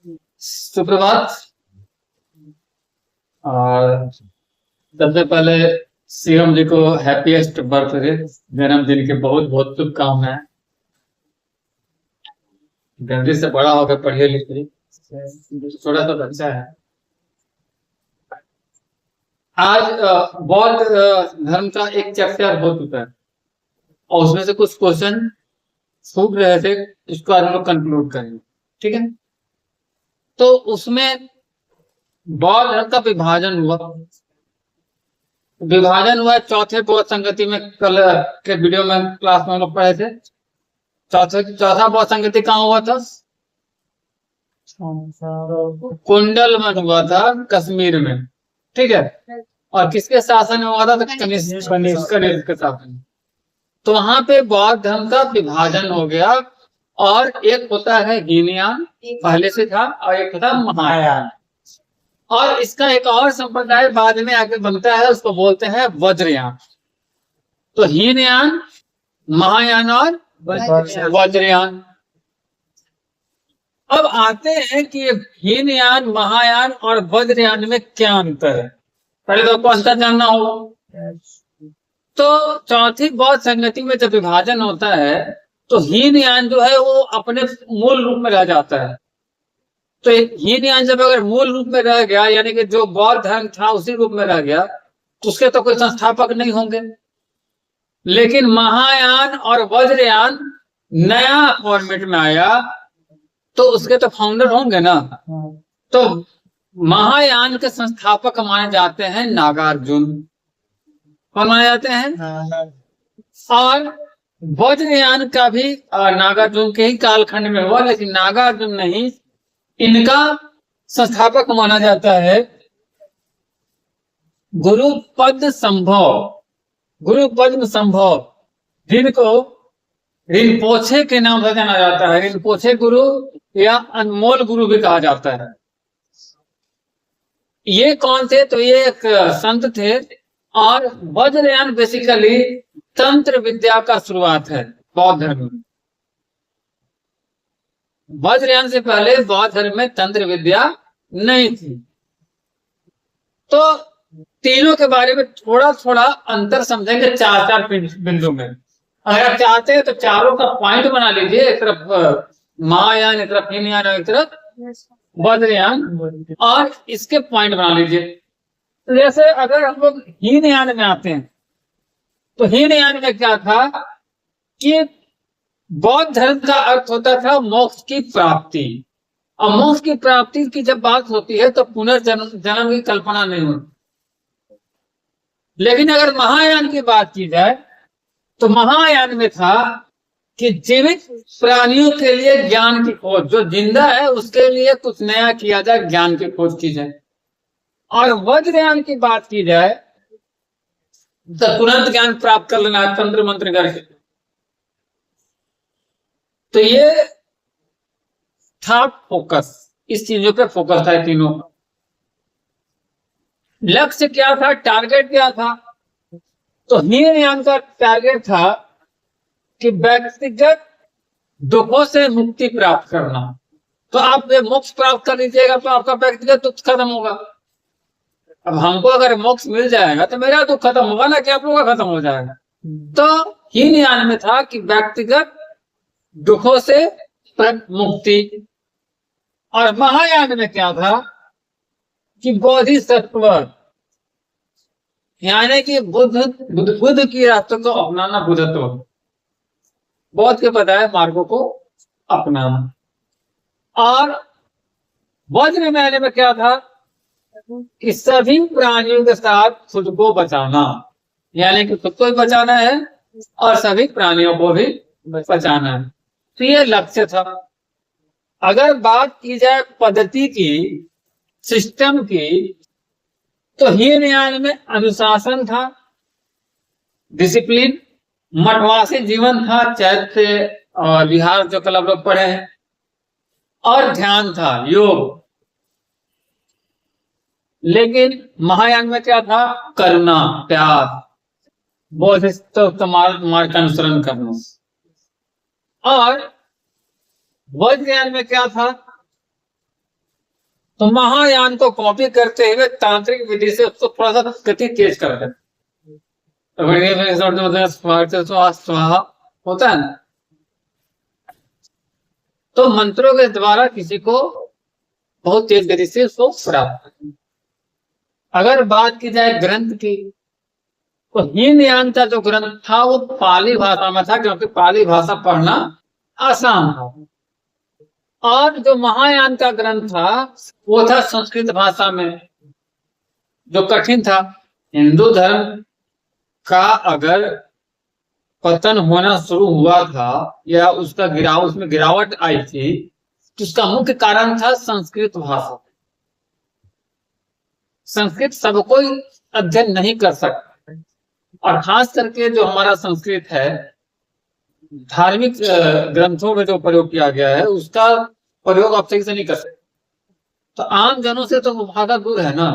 सुप्रभात। और सबसे पहले सीएम जी को हैप्पीएस्ट बर्थडे, जन्मदिन की बहुत बहुत शुभकामनाएं। जल्दी से बड़ा होकर पढ़िए लिखिए, थोड़ा सा बच्चा है। आज बौद्ध धर्म का एक चैप्टर हो चुका है और उसमें से कुछ क्वेश्चन छूट रहे थे, इसको आज हम लोग कंक्लूड करेंगे, ठीक है। तो उसमें बौद्ध धर्म का विभाजन हुआ चौथे बौद्ध संगति में। कल के वीडियो में क्लास में हम लोग पढ़े थे। चौथा बौद्ध संगति कहाँ हुआ था? कुंडल में हुआ था, कश्मीर में, ठीक है। और किसके शासन में हुआ था? तो कनिष्क के शासन। तो वहां पे बौद्ध धर्म का विभाजन हो गया और एक होता है हीनयान, पहले से था, और एक होता है महायान। और इसका एक और संप्रदाय बाद में आगे बनता है, उसको बोलते हैं वज्रयान। तो हीनयान, महायान और वज्रयान। अब आते हैं कि हीनयान, महायान और वज्रयान में क्या अंतर है। पहले तो आपको अंतर जानना होगा। तो चौथी बौद्ध संगति में जब विभाजन होता है तो हीनयान जो है वो अपने मूल रूप में रह जाता है। तो हीनयान जब अगर मूल रूप में रह गया, यानी कि जो बौद्ध धर्म था उसी रूप में रह गया, तो उसके तो कोई संस्थापक नहीं होंगे। लेकिन महायान और वज्रयान नया फॉर्मेट में आया तो उसके तो फाउंडर होंगे ना। तो महायान के संस्थापक माने जाते हैं नागार्जुन। कौन माने जाते हैं? और वज्रयान का भी नागार्जुन के ही कालखंड में हुआ, लेकिन नागार्जुन नहीं, इनका संस्थापक माना जाता है गुरुपद संभव, जिनको रिनपोछे के नाम से जाना जाता है। रिनपोछे गुरु या अनमोल गुरु भी कहा जाता है। ये कौन थे? तो ये एक संत थे। और वज्रयान बेसिकली तंत्र विद्या का शुरुआत है बौद्ध धर्म में। वज्रयान से पहले बौद्ध धर्म में तंत्र विद्या नहीं थी। तो तीनों के बारे में थोड़ा थोड़ा अंतर समझेंगे चार बिंदु में। अगर आप चाहते हैं तो चारों का पॉइंट बना लीजिए, एक तरफ महायान, एक तरफ हीनयान, एक तरफ वज्रयान, और इसके पॉइंट बना लीजिए। जैसे अगर हम लोग हीनयान में आते हैं तो हीनयान में क्या था कि बौद्ध धर्म का अर्थ होता था मोक्ष की प्राप्ति। और मोक्ष की प्राप्ति की जब बात होती है तो पुनर्जन्म की कल्पना नहीं होती। लेकिन अगर महायान की बात की जाए तो महायान में था कि जीवित प्राणियों के लिए ज्ञान की खोज, जो जिंदा है उसके लिए कुछ नया किया जाए, ज्ञान की खोज की जाए। और वज्रयान की बात की जाए तो तुरंत ज्ञान प्राप्त कर लेना, तंत्र मंत्र करके। तो ये था फोकस, इस चीजों पे फोकस था तीनों का। लक्ष्य क्या था, टारगेट क्या था? तो हीनयान का टारगेट था कि व्यक्तिगत दुखों से मुक्ति प्राप्त करना। तो आप मोक्ष प्राप्त कर लीजिएगा तो आपका व्यक्तिगत दुख खत्म होगा। अब हमको अगर मोक्ष मिल जाएगा तो मेरा दुख खत्म होगा ना, कि आप लोगों का खत्म हो जाएगा। तो हीनयान में था कि व्यक्तिगत दुखों से मुक्ति। और महायान में क्या था कि बोधिसत्व, यानी कि बुद्ध की रास्तों को अपनाना, बुद्धत्व, बौद्ध के बताए मार्गों को अपनाना। और वज्रयान में क्या था कि सभी प्राणियों के साथ खुद को बचाना, यानी कि खुद को भी बचाना है और सभी प्राणियों को भी बचाना है। तो ये लक्ष्य था। अगर बात की जाए पद्धति की, सिस्टम की, तो हीनयान में अनुशासन था, डिसिप्लिन, मठवासी जीवन था, चैत्य और विहार जो कल आप लोग पढ़े हैं, और ध्यान था, योग। लेकिन महायान में क्या था? करुणा, प्यार, बोधिसत्व मार्ग का अनुसरण करना। और वज्रयान में क्या था तो महायान को कॉपी करते हुए तांत्रिक विधि से उसको थोड़ा सा गति तेज कर देते। स्वाहा होता है ना, तो मंत्रों के द्वारा किसी को बहुत तेज गति से उसको प्राप्त। अगर बात की जाए ग्रंथ की, तो हीनयान का जो ग्रंथ था वो पाली भाषा में था, क्योंकि पाली भाषा पढ़ना आसान था। और जो महायान का ग्रंथ था वो था संस्कृत भाषा में, जो कठिन था। हिंदू धर्म का अगर पतन होना शुरू हुआ था या उसका उसमें गिरावट आई थी, तो उसका मुख्य कारण था संस्कृत भाषा। संस्कृत सब कोई अध्ययन नहीं कर सकता, और खास करके जो हमारा संस्कृत है धार्मिक ग्रंथों में जो प्रयोग किया गया है उसका प्रयोग आप सही से नहीं कर सकते, तो आम जनों से तो वो भागा दूर है ना।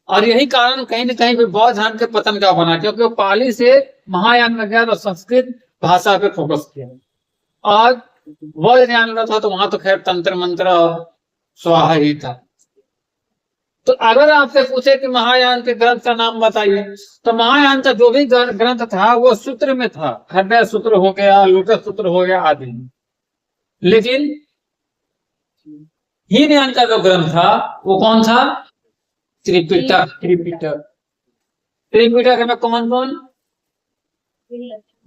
और यही कारण कहीं न कहीं भी बौद्ध धर्म के पतन का बना, क्योंकि वो पाली से महायान में गया और संस्कृत भाषा पे फोकस किया। और बौद्ध ज्ञान में था तो वहां तो खैर तंत्र मंत्र और स्वाहा ही था। तो अगर आपसे पूछे कि महायान के ग्रंथ का नाम बताइए, तो महायान का जो भी ग्रंथ था वो सूत्र में था। खड्डा सूत्र हो गया, लोटस सूत्र हो गया आदि। लेकिन हीनयान का जो ग्रंथ था वो कौन था? त्रिपिटक। त्रिपिटक में कौन कौन?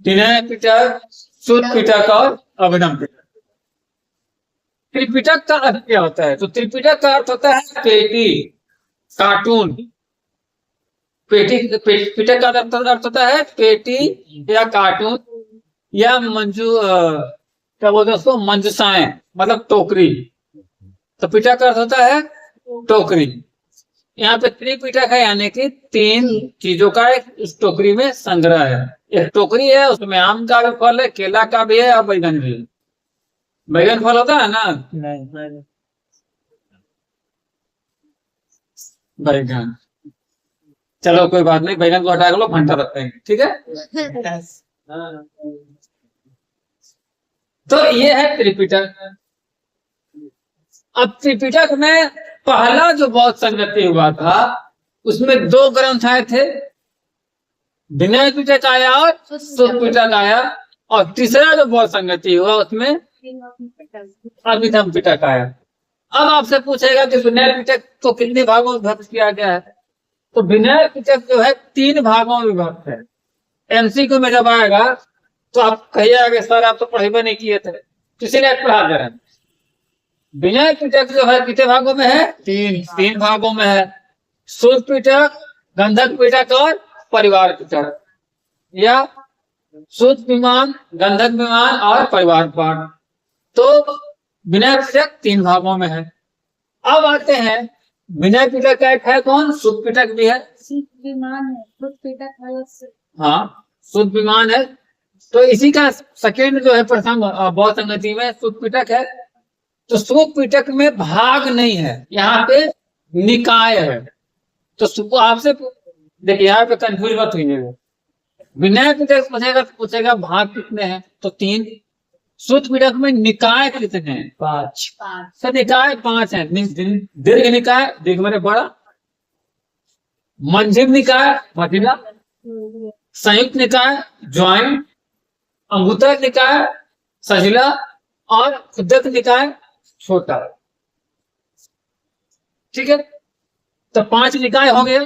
विनय पिटक, शुद्ध पिटक और अभिनव पिटक। त्रिपिटक का अर्थ क्या होता है? तो त्रिपिटक का अर्थ होता है पेटी, कार्टून। पिटक का अर्थ होता है पेटी या कार्टून या मंजू क्या बोलते हैं उसको, मंजसाएं, मतलब टोकरी। तो पिटक का अर्थ होता है टोकरी। यहाँ पे त्रिपिटक है, यानी कि 3 चीजों का एक इस टोकरी में संग्रह है। एक टोकरी है, उसमें आम का भी फल है, केला का भी है और बैगन भी है। बैगन फल होता है ना? नहीं, बैगन, चलो कोई बात नहीं, बैगन को हटा के लो, भंटा रखते हैं, ठीक है। तो ये है त्रिपिटक। अब त्रिपिटक में पहला जो बौद्ध संगति हुआ था उसमें 2 ग्रंथ आए थे, विनय पिटक आया और शुद्ध पिटक आया। और तीसरा जो बौद्ध संगति हुआ उसमें अभिनव पिटक आया। अब आपसे पूछेगा कि विनय पिटक को कितने भागों में विभक्त किया गया है? तो विनय पिटक जो है 3 भागों में विभक्त है। एमसीक्यू में जब आएगा तो आप कहिएगा कि सर आप तो पढ़े नहीं किए थे, इसीलिए पढ़ा दे रहे हैं। विनय पिटक जो है कितने भागों में है? 3 भागों में है। शुद्ध पिटक, गंधक पिटक और परिवार पिटक, या शुद्ध विमान, गंधक विमान और परिवार पाठ। तो विनय पिटक 3 भागों में है। अब आते हैं विनय पिटक का एक है कौन? शुद्ध पिटक भी है, विमान है, शुद्ध पिटक है। हाँ, शुद्ध विमान है। तो इसी का सेकेंड जो है प्रथम बौद्ध संगति में शुद्ध पिटक है। तो शुद्ध पिटक में भाग नहीं है, यहाँ पे निकाय है। तो आपसे देखिए यहाँ पे कंफ्यूज मत होइएगा। विनय पिटक पूछेगा भाग कितने हैं? तो 3। शुद्ध पिटक में निकाय कितने हैं? 5। तो निकाय 5 है। दीर्घ निकाय, दीर्घ मैंने बड़ा, मंझिम निकाय मझिला, संयुक्त निकाय ज्वाइंट, अंगुत्तर निकाय सजिला और उद्यत निकाय छोटा। ठीक है, तो 5 निकाय हो गए।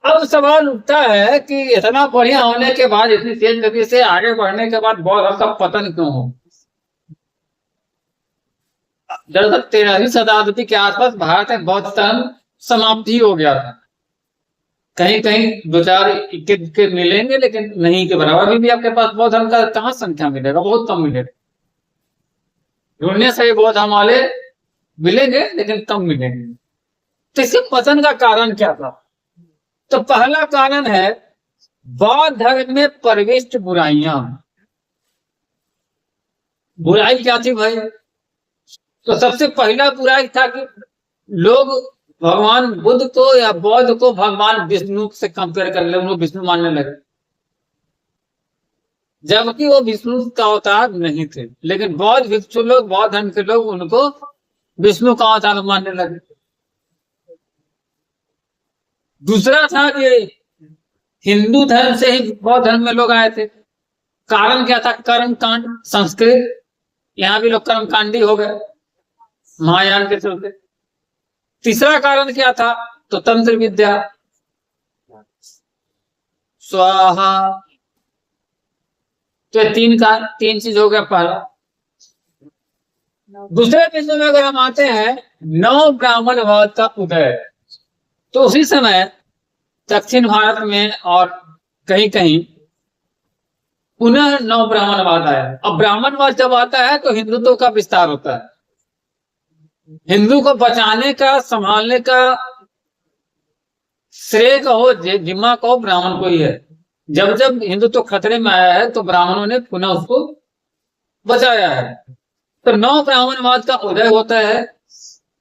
अब सवाल उठता है कि इतना बढ़िया होने के बाद, इतनी तेज गति से आगे बढ़ने के बाद बौद्ध धर्म का पतन क्यों हो? दरअसल 13वीं शताब्दी के आसपास भारत में बौद्ध धर्म समाप्ति हो गया था। कहीं कहीं 2-4 के मिलेंगे, लेकिन नहीं के बराबर। भी आपके पास बौद्ध धर्म का कहाँ संख्या मिलेगा? बहुत कम मिलेगा। ढूंढने से बौद्ध धर्म वाले मिलेंगे, लेकिन कम मिलेंगे। तो इसके पतन का कारण क्या था? तो पहला कारण है बौद्ध धर्म में प्रविष्ट बुराइयां। बुराई क्या थी भाई? तो सबसे पहला बुराई था कि लोग भगवान बुद्ध को या बौद्ध को भगवान विष्णु से कंपेयर कर ले, उनको विष्णु मानने लगे, जबकि वो विष्णु का अवतार नहीं थे। लेकिन बौद्ध भिक्षु लोग, बौद्ध धर्म के लोग उनको विष्णु का अवतार मानने लगे। दूसरा था कि हिंदू धर्म से ही बौद्ध धर्म में लोग आए थे। कारण क्या था? कर्म कांड, संस्कृत, यहाँ भी लोग कर्मकांडी हो गए महायान के चलते। तीसरा कारण क्या था? तो तंत्र विद्या, स्वाहा। तो तीन चीज हो गया। पहला। दूसरे बिंदु में अगर हम आते हैं, नव ब्राह्मणवाद का उदय, तो उसी समय दक्षिण भारत में और कहीं कहीं पुनः नव ब्राह्मणवाद आया। अब ब्राह्मणवाद जब आता है तो हिंदुत्व का विस्तार होता है। हिंदू को बचाने का, संभालने का श्रेय कहो, जिम्मा कहो, ब्राह्मण को ही है। जब जब हिंदुत्व खतरे में आया है तो ब्राह्मणों ने पुनः उसको बचाया है। तो नव ब्राह्मणवाद का उदय होता है,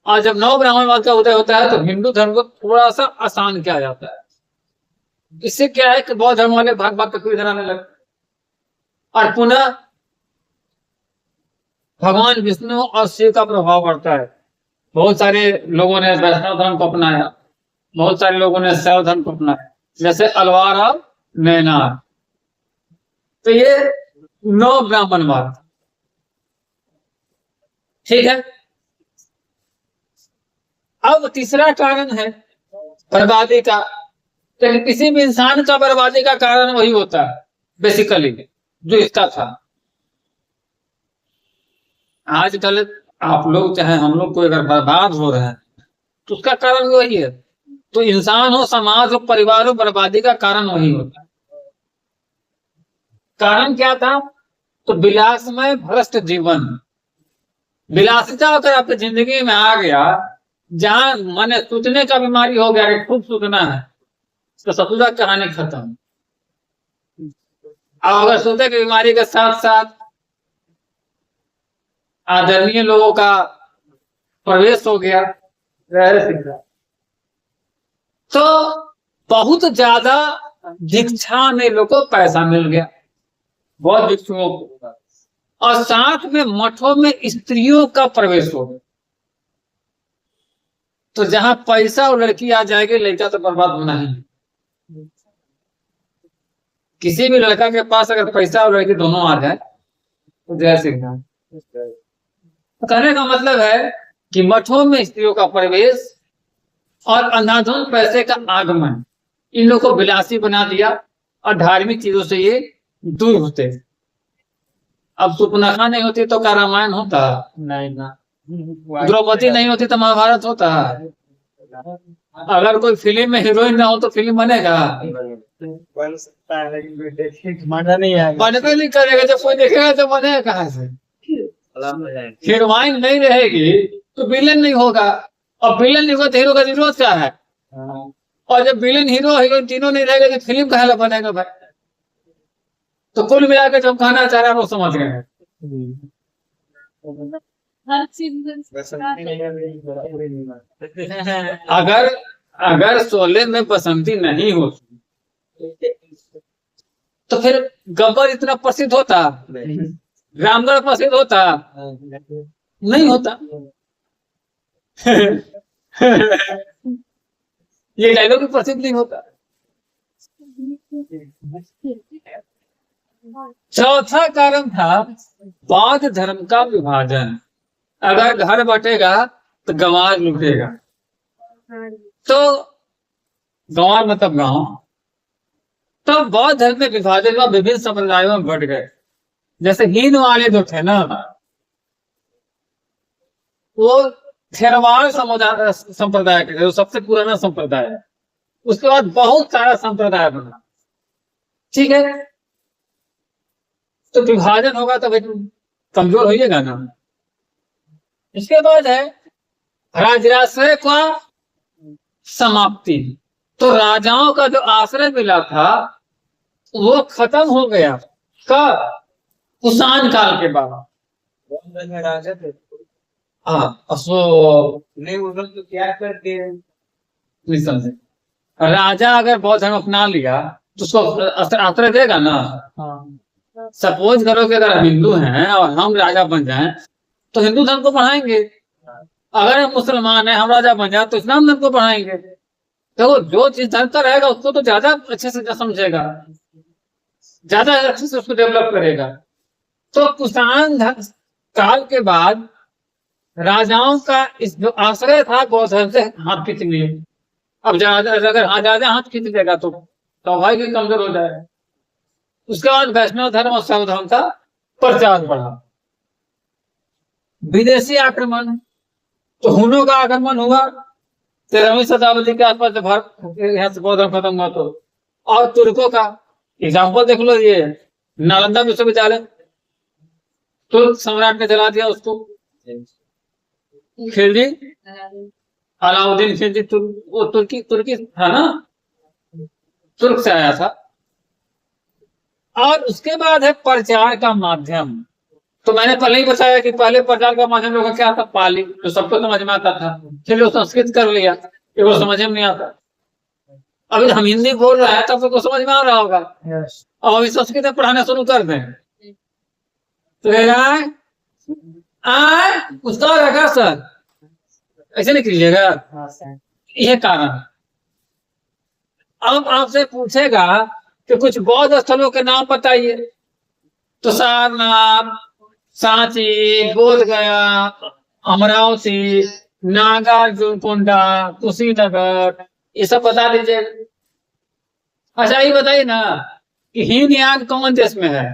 और जब नव ब्राह्मणवाद का उदय होता है तो हिंदू धर्म को थोड़ा सा आसान किया जाता है। इससे क्या है कि बौद्ध धर्म वाले भाग भाग कर इधर आने लगे, और पुनः भगवान विष्णु और शिव का प्रभाव बढ़ता है। बहुत सारे लोगों ने वैष्णव धर्म को अपनाया, बहुत सारे लोगों ने शैव धर्म को अपनाया, जैसे अलवार और नैनार। तो ये नव ब्राह्मणवाद, ठीक है। अब तीसरा कारण है बर्बादी का। तो किसी भी इंसान का बर्बादी का कारण वही होता है बेसिकली, जो इसका था। आजकल आप लोग चाहे हम लोग कोई अगर बर्बाद हो रहे हैं तो उसका कारण वही है। तो इंसान हो, समाज हो, परिवार हो, बर्बादी का कारण वही होता है। कारण क्या था? तो विलासमय भ्रष्ट जीवन। विलासिता अगर आपकी जिंदगी में आ गया, जहां मन सूतने का बीमारी हो गया कि खूब सूतना है, तो ससुरा कहानी खत्म। और अगर सूते की बीमारी के साथ साथ आदरणीय लोगों का प्रवेश हो गया, तो बहुत ज्यादा दीक्षा में लोगों को पैसा मिल गया, बहुत भिक्षुओं को, और साथ में मठों में स्त्रियों का प्रवेश हो गया। तो जहां पैसा और लड़की आ जाएगी, लड़का तो बर्बाद होना ही। किसी भी लड़का के पास अगर पैसा और लड़की दोनों आ जाए तो जय श्री राम। कहने का मतलब है कि मठों में स्त्रियों का प्रवेश और अंधाधुंध पैसे का आगमन इन लोगों को विलासी बना दिया, और धार्मिक चीजों से ये दूर होते। अब सुपनखा नहीं होती तो क्या रामायण होता? नहीं ना। द्रौपदी नहीं होती तो महाभारत होता? अगर कोई फिल्म में हीरोइन ना हो तो फिल्म बनेगा? बन सकता है लेकिन मजा नहीं आएगा। बनते नहीं करेगा, जब कोई देखेगा तो बनेगा कहाँ से? हीरोइन नहीं रहेगी तो विलन नहीं होगा, और विलन नहीं होगा तो हीरो का जरूरत क्या है? और जब विलन हीरो हीरोइन तीनों नहीं रहेगा तो फिल्म कहाँ बनेगा भाई? तो कुल मिलाकर जो कहना चाह रहा है वो समझ गए हैं। अगर शोले में बसंती नहीं होती तो फिर गब्बर इतना प्रसिद्ध होता, रामगढ़ प्रसिद्ध होता? नहीं होता। ये डायलॉग भी प्रसिद्ध नहीं होता। चौथा कारण था बौद्ध धर्म का विभाजन। अगर घर बटेगा तो गंवार लुटेगा। तो गंवार मतलब गांव। तो बौद्ध धर्म में विभाजन हुआ, विभिन्न संप्रदायों में बढ़ गए। जैसे हीन वाले जो थे ना, वो थेरवाद संप्रदाय के, जो सबसे पुराना संप्रदाय है। उसके बाद बहुत सारा संप्रदाय बना, ठीक है। तो विभाजन होगा तो भाई कमजोर होइएगा ना। इसके बाद है राजराश्रय का समाप्ति। तो राजाओं का जो आश्रय मिला था वो खत्म हो गया। कब? कुषाण काल के बाद। राजा थे। हाँ, अशोक नहीं, उधर तो क्या करते हैं? नहीं समझे। राजा अगर बौद्ध धर्म अपना लिया तो उसको आश्रय देगा ना। सपोज करो कि अगर हम हिंदू हैं और हम राजा बन जाएं तो हिंदू धर्म को पढ़ाएंगे, अगर हम मुसलमान हैं, हम राजा बन जाए तो इस्लाम धर्म को बढ़ाएंगे। तो जो चीज धर्म का रहेगा उसको तो ज्यादा अच्छे से समझेगा, ज्यादा अच्छे से उसको डेवलप करेगा। तो कुषाण काल के बाद राजाओं का इस जो आश्रय था बौद्ध धर्म से हाथ खींच लिए। अब ज्यादा अगर ज्यादा हाथ खींच लेगा तो स्वाभाविक ही कमजोर हो जाएगा। उसके बाद वैष्णव धर्म और शैव धर्म का प्रचार बढ़ा। विदेशी आक्रमण, तो हुनों का आक्रमण हुआ 13वीं शताब्दी के आसपास जब भारत यहाँ से बौद्ध धर्म खत्म हुआ तो। और तुर्कों का एग्जाम्पल देख लो, ये नालंदा विश्वविद्यालय तुर्क सम्राट ने जला दिया उसको। खिलजी, अलाउद्दीन खिलजी वो तुर्की था ना, तुर्क से आया था। और उसके बाद है प्रचार का माध्यम। तो मैंने पहले ही बताया कि पहले प्रचार का माध्यम लोगों का क्या था, पाली, जो सबको समझ में आता था। फिर वो संस्कृत कर लिया, फिर वो समझ में नहीं आता। अभी हम हिंदी बोल रहे हैं तब तो समझ में आ रहा होगा। और अभी संस्कृत में पढ़ाना शुरू कर दें तो उसका रखा सर, ऐसे नहीं कीजिएगा। यह कारण। अब आपसे पूछेगा कि कुछ बौद्ध स्थलों के नाम बताइए, तो सारनाथ, सांची, बोधगया, अमरावती, नागार्जुनकोंडा, कुशीनगर, ये सब बता दीजिए। अच्छा ये बताइए ना कि हीनयान कौन देश में है?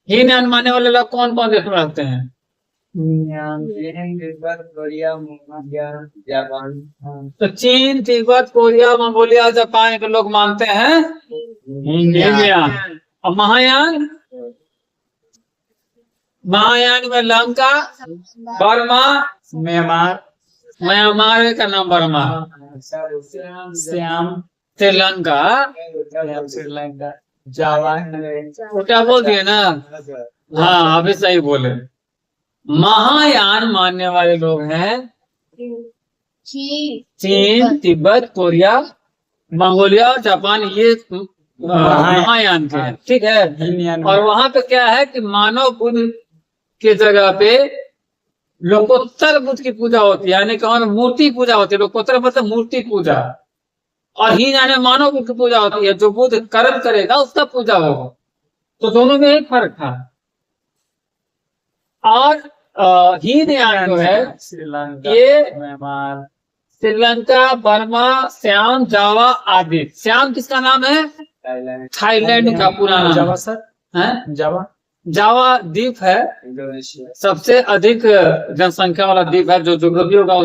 हीनयान मानने वाले लोग कौन कौन देश में रहते हैं? जापान। तो चीन, तिब्बत, कोरिया, मंगोलिया, जापान के लोग मानते हैं हीनयान। और महायान, महायान में लंका, बर्मा, म्यांमार, म्यांमार का नाम बर्मा, श्याम, श्रीलंका, श्रीलंका, जावा, वो क्या बोल दिए ना। हाँ अभी सही बोले। महायान मानने वाले लोग हैं चीन, तिब्बत, कोरिया, मंगोलिया और जापान, ये महायान के हैं, ठीक है। और वहां पे क्या है कि मानव बुद्ध की जगह पे लोकोत्तर बुद्ध की पूजा होती है, यानी कि वहां मूर्ति पूजा होती है। लोकोत्तर मतलब मूर्ति पूजा, और ही यानी मानव बुद्ध की पूजा होती है। जो बुद्ध कर्म करेगा उसका पूजा होगा। तो दोनों में एक फर्क था। और हीनयान जो है श्रीलंका, ये म्यांमार, श्रीलंका, बर्मा, श्याम, जावा आदि। श्याम किसका नाम है? थाईलैंड का पूरा नाम। जावा सर है जावा, जावा द्वीप है, इंडोनेशिया, सबसे अधिक जनसंख्या वाला द्वीप है। जो ज्योग्राफी होगा,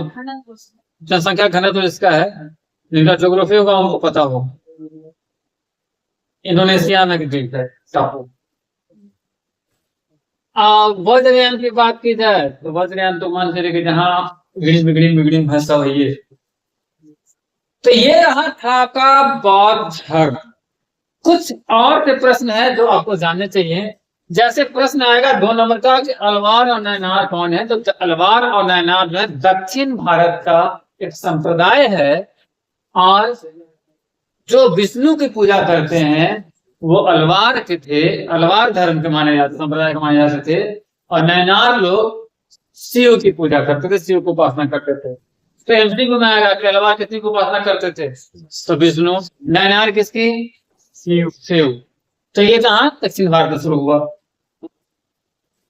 जनसंख्या घनत्व इसका है, जिनका ज्योग्राफी होगा उनको पता हो। इंडोनेशिया में द्वीप है, टापू। वज्रयान की बात की जाए तो वज्रयान तो मान चले कि जहाँ बिगड़ी भाषा हुई है। तो ये रहा था का बौद्ध धर्म। कुछ और के प्रश्न है जो आपको जानने चाहिए। जैसे प्रश्न आएगा 2 नंबर का कि अलवार और नैनार कौन है, तो अलवार और नैनार जो है दक्षिण भारत का एक संप्रदाय है, और जो विष्णु की पूजा करते हैं वो अलवार के थे, अलवार धर्म के माने जाते, संप्रदाय के माने जाते थे। और नैनार लोग शिव की पूजा करते थे, शिव को उपासना करते थे। तो एमसीक्यू में आएगा कि अलवार किसकी उपासना करते थे, तो विष्णु। नैनार किसकी? शिव। तो ये कहाँ? दक्षिण भारत में शुरू हुआ।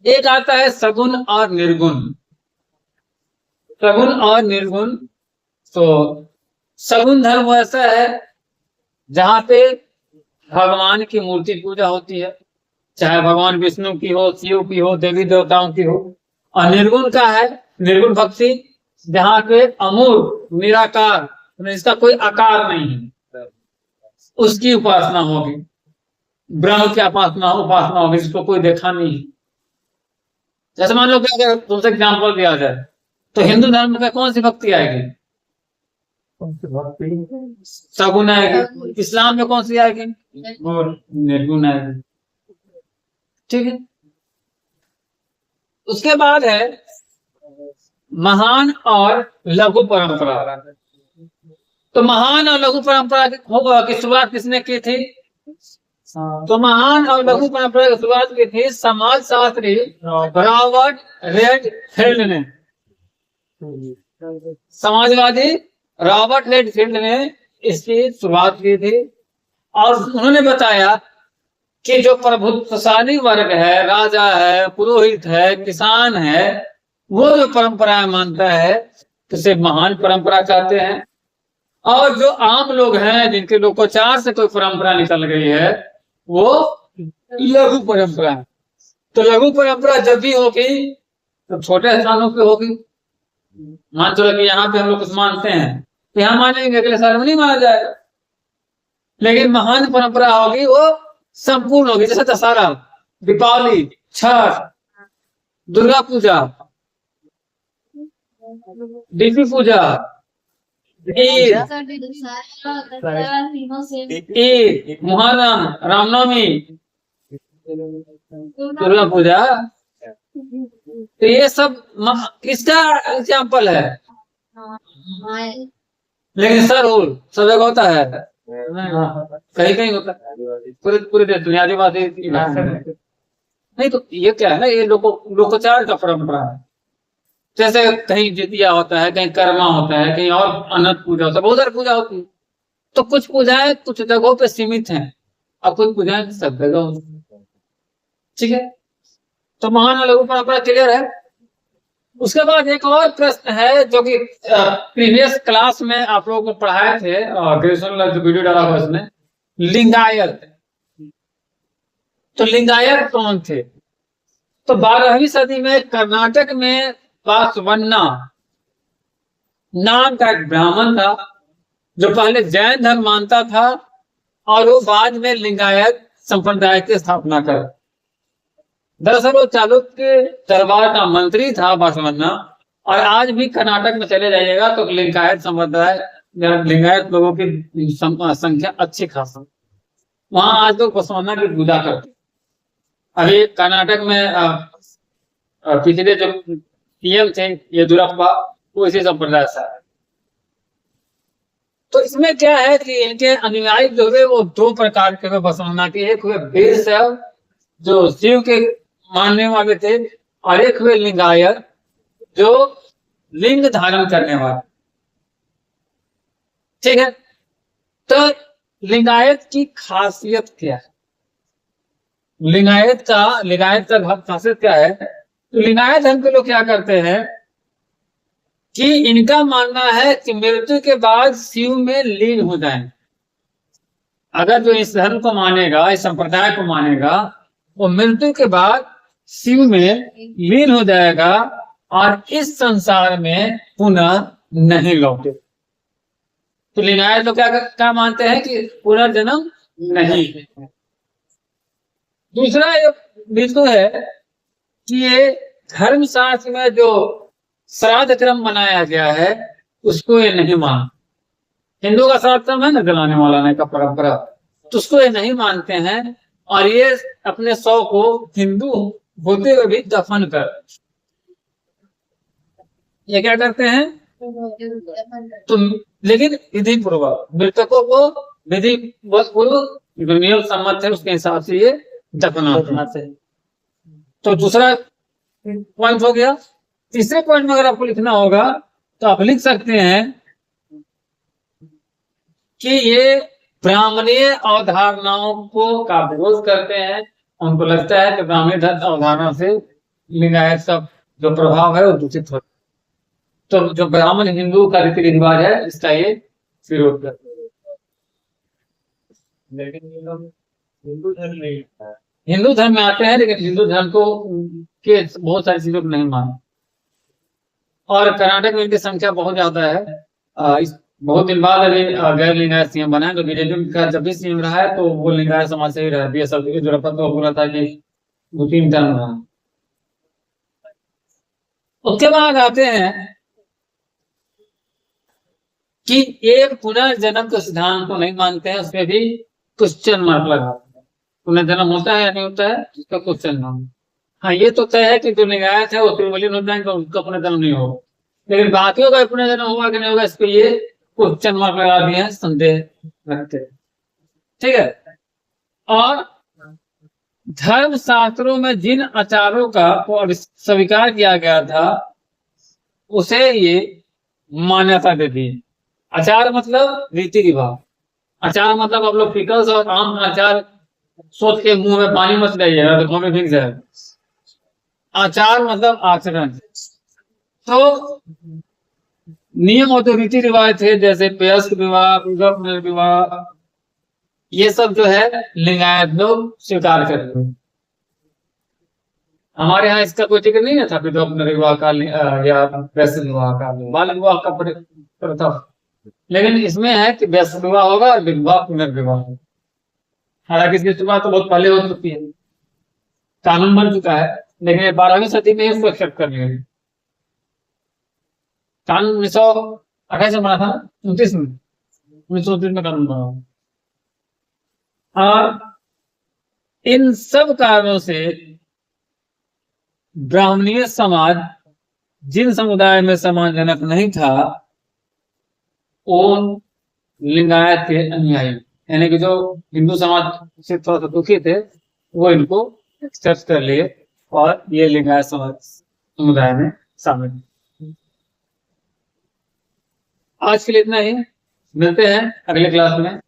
एक आता है सगुन और निर्गुण। सगुन और निर्गुण। तो सगुन धर्म ऐसा है जहां पे भगवान की मूर्ति पूजा होती है, चाहे भगवान विष्णु की हो, शिव की हो, देवी देवताओं की हो। और निर्गुण का है निर्गुण भक्ति, जहाँ पे अमूर्त निराकार, इसका कोई आकार नहीं है, उसकी उपासना होगी। ब्रह्म की उपासना होगी, जिसको कोई देखा नहीं। जैसे मान लो कि अगर तुमसे एग्जाम्पल दिया जाए तो हिंदू धर्म में कौन सी भक्ति आएगी? सगुन आएगी। इस्लाम में कौन सी आएगी? निर्गुण आएगी। ठीक है। उसके बाद है महान और लघु परंपरा। तो महान और लघु परंपरा की शुरुआत किसने की थी? तो महान और लघु परंपरा की शुरुआत की थी समाज शास्त्री रॉबर्ट रेडफील्ड ने। समाजवादी रॉबर्ट रेडफील्ड ने इसकी शुरुआत की थी और उन्होंने बताया कि जो प्रभुत्वशाली वर्ग है, राजा है, पुरोहित है, किसान है, वो जो परंपराएं मानता है उसे महान परंपरा कहते हैं। और जो आम लोग हैं, जिनके लोकोचार से कोई परंपरा निकल गई है, वो लघु परंपरा है। तो लघु परंपरा जब भी होगी तो छोटे स्थानों पे होगी। मान चलो कि यहाँ पे हम लोग कुछ मानते हैं तो यहाँ मानेंगे, अगले शहर में नहीं माना जाएगा। लेकिन महान परंपरा होगी वो संपूर्ण होगी, जैसे दशहरा, दीपावली, छठ, दुर्गा पूजा, देवी पूजा, ईद, मुहर्रम, रामनवमी, दुर्गा पूजा, तो ये सब किसका एग्जाम्पल है? लेकिन सर सब जगह होता है, कहीं कहीं होता है, पूरे पूरे दुनिया आदिवासी नहीं। तो ये क्या है ना, ये लोकोचार का परंपरा है। जैसे कहीं जितिया होता है, कहीं कर्मा होता है, कहीं और अनंत पूजा होता है, बहुत सारी पूजा होती है। तो कुछ पूजाएं कुछ जगहों पे सीमित हैं और कुछ पूजाएं सब जगह होती है। ठीक है, तो महान और लघु परंपरा क्लियर है। उसके बाद एक और प्रश्न है जो कि प्रीवियस क्लास में आप लोगों को पढ़ाए थे, ग्रेजुएशन जो वीडियो डाला हुआ उसमें, लिंगायत। तो लिंगायत कौन थे? तो 12वीं सदी में कर्नाटक में बासवन्ना नाम का एक ब्राह्मण था जो पहले जैन धर्म मानता था और वो बाद में लिंगायत संप्रदाय की स्थापना कर। दरअसल वो चालुक्य दरबार का मंत्री था बासवन्ना, और आज भी कर्नाटक में चले जाइएगा तो लिंगायत संप्रदाय, लिंगायत लोगों की संख्या अच्छी खासा। वहां आज लोग बासवन्ना की पूजा करते। अभी कर्नाटक में पिछले जो पीएम थे येदियुरप्पा, वो इसी संप्रदाय से है। तो इसमें क्या है कि इनके अनुयायी जो हुए वो दो प्रकार के हुए बासवन्ना के। एक हुए वीर शैव जो शिव के मानने वाले थे, और एक हुए लिंगायत जो लिंग धारण करने वाले। ठीक है, तो लिंगायत की खासियत क्या है? लिंगायत का खासियत क्या है? तो लिंगायत धर्म के लोग क्या करते हैं कि इनका मानना है कि मृत्यु के बाद शिव में लीन हो जाए। अगर जो इस धर्म को मानेगा, इस संप्रदाय को मानेगा, वो मृत्यु के बाद शिव में लीन हो जाएगा और इस संसार में पुनः नहीं लौटे। तो लिंगायत लोग क्या मानते हैं कि पुनर्जन्म नहीं है। दूसरा ये बिंदु है कि ये धर्मशास्त्र में जो श्राद्ध क्रम बनाया गया है उसको ये नहीं मान। हिंदू का श्राद्ध क्रम है ना, जलाने वाला का परंपरा, तो उसको ये नहीं मानते हैं और ये अपने शव को हिंदू होते हुए भी दफन कर, ये क्या करते हैं? तो लेकिन विधि पूर्वक मृतकों को विधि पूर्वक नियम सम्मत है उसके हिसाब से ये दफनाना से। तो दूसरा पॉइंट हो गया। तीसरे पॉइंट में अगर आपको लिखना होगा तो आप लिख सकते हैं कि ये ब्राह्मणीय अवधारणाओं को का विरोध करते हैं। उनको लगता है कि ब्राह्मणी अवधारणा से लिंगायत का जो प्रभाव है वो दूषित हो, तो जो ब्राह्मण हिंदू का रीति रिवाज है इसका ये विरोध करते हैं। लेकिन हिंदू धर्म नहीं, हिंदू धर्म में आते हैं लेकिन हिंदू धर्म को के बहुत सारी चीजों को नहीं मानते। और कर्नाटक में इनकी संख्या बहुत ज्यादा है। इस बहुत दिन बाद अभी गैर लिंगायत सीएम बना है, तो बीजेपी का जब भी सीएम रहा है तो वो लिंगायत समाज से ही रहा है। येदियुरप्पा तो बोला था कि 2-3 टर्म रहा। उसके बाद आते हैं कि एक पुनर्जन्म के सिद्धांत को नहीं मानते हैं, उसमें भी क्वेश्चन मार्क लगाते हैं। पुनर्जन्म होता है या नहीं होता है, इसका क्वेश्चन मार्क। हाँ, ये तो तय है कि जो लिंगायत है वो त्रिवलीन हो जाएंगे, उनका पुनर्जन्म नहीं होगा। लेकिन बाकियों का पुनर्जन्म होगा कि नहीं होगा, इस पे ये क्वेश्चन मार्क लगा दिए हैं, संदेह रखते हैं। ठीक है, और धर्म शास्त्रों में जिन आचारों का स्वीकार किया गया था उसे ये मान्यता देती है। अचार मतलब रीति रिवाज। अचार मतलब आप लोग पिकल्स और आम का अचार सोच के मुंह में पानी मत लाइएगा तो मुंह में भीग जाएगा। आचार मतलब आचरण। तो नियम और जो रीति रिवाज थे जैसे वयस्क विवाह, पुनर्विवाह, ये सब जो है लिंगायत लोग स्वीकार करते हैं। हमारे यहाँ इसका कोई टिकट नहीं है था पुनर्विवाह का या वैश्य विवाह का, बाल विवाह का प्रथा। लेकिन इसमें है कि वैश्य विवाह होगा और विवाह पुनर्विवाह। हालांकि इसकी शुरुआत तो बहुत पहले हो चुकी है, कानून बन चुका है, लेकिन 12वीं सदी में इसको एक्सेप्ट कर लिया। कानून 1928 में बना था, 1929 में कानून बना। और इन सब कारणों से ब्राह्मणीय समाज जिन समुदाय में सम्मानजनक नहीं था, उन लिंगायत के अनुयायी यानी कि जो हिंदू समाज से थोड़ा सा दुखी थे वो इनको एक्सेप्ट कर लिए और ये लिंगायत समाज समुदाय में शामिल। आज के लिए इतना ही, मिलते हैं अगले क्लास में।